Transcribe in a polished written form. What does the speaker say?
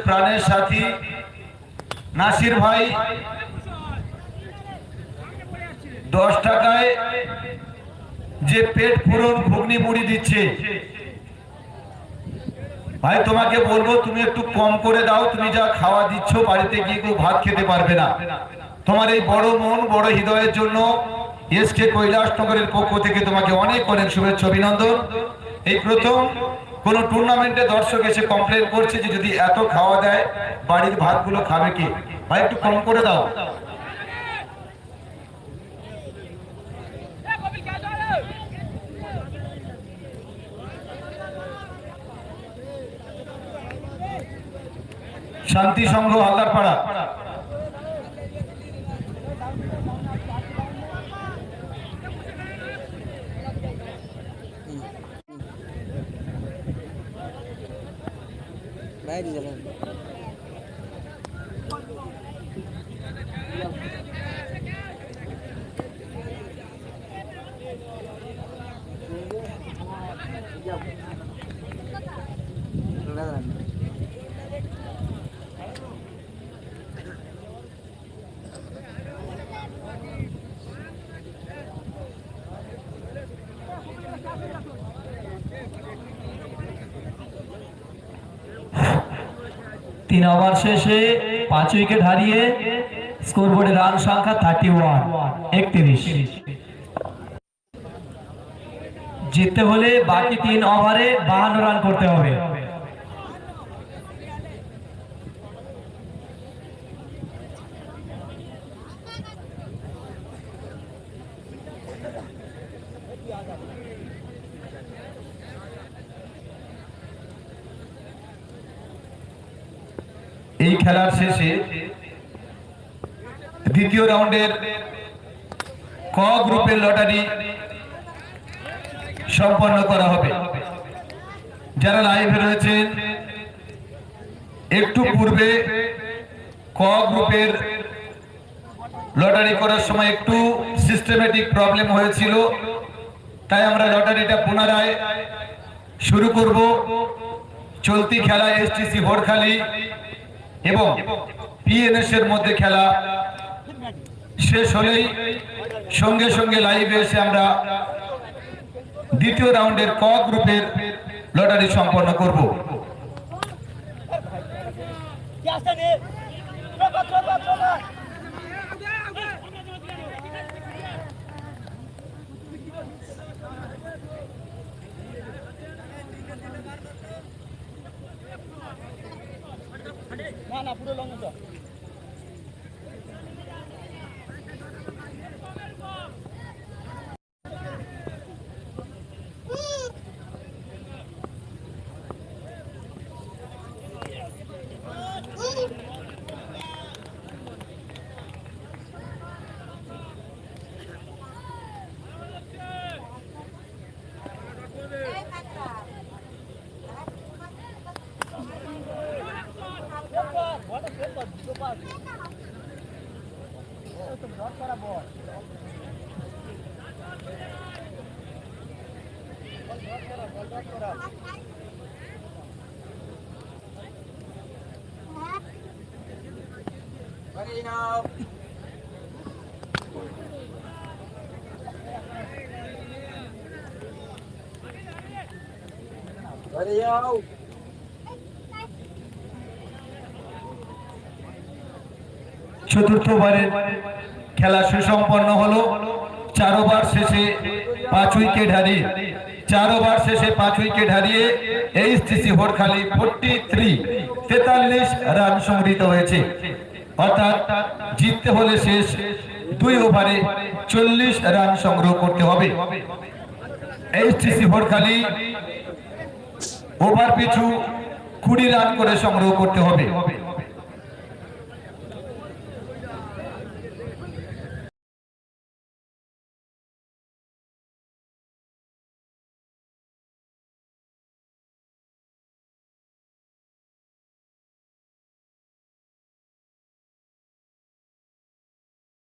প্রাণের সাথী নাসির ভাই 10 টাকায় যে পেট পূরণ ঘুগনি মুড়ি দিচ্ছে, ভাই তোমাকে বলবো তুমি একটু কম করে দাও। তুমি যা খাওয়া দিচ্ছ বাড়িতে গিয়ে কেউ ভাত খেতে পারবে না। তোমার এই বড় মন বড় হৃদয়ের জন্য এসকে কৈলাসনগরের পক্ষ থেকে তোমাকে অনেক অনেক শুভেচ্ছা অভিনন্দন। এই প্রথম কোন টুর্নামেন্টে দর্শক এসে কমপ্লেন করছে যে যদি এত খাওয়া দেয় বাড়ির ভাতগুলো খাবে কি? ভাই একটু কম করে দাও। শান্তি সংঘ হালদারপাড়া। तीन ओवर शेषे 5 उइकेट हारिए स्कोरबोर्डे रान संख्या 31 जीतते होले बाकी 3 ओवरे 52 रान करते होबे। এই খেলার শেষে দ্বিতীয় রাউন্ডের ক গ্রুপের লটারি সম্পন্ন করা হবে। যারা লাইভে রয়েছেন একটু পূর্বে ক গ্রুপের লটারি করার সময় একটু সিস্টেমেটিক প্রবলেম হয়েছিল, তাই আমরা লটারিটা পুনরায় শুরু করব। চলতি খেলা এসটিসি ভোরখালি এবং পিএনএস এর মধ্যে খেলা শেষ হলেই সঙ্গে সঙ্গে লাইভে এসে আমরা দ্বিতীয় রাউন্ডের ক গ্রুপের লটারি সম্পন্ন করব। না পুরো লং তো চতুর্থবারের খেলা সুসম্পন্ন হলো। 4 ওভার শেষে 5 উইকেট হারিয়ে 4 ওভার শেষে 5 উইকেট হারিয়ে এইচটিসি ভোরখালি 43 রান সংগৃহীত হয়েছে। অর্থাৎ জিততে হলে শেষ 2 ওভারে 40 রান সংগ্রহ করতে হবে। এইচটিসি ভোরখালি ওভার পিছু 20 রান করে সংগ্রহ করতে হবে।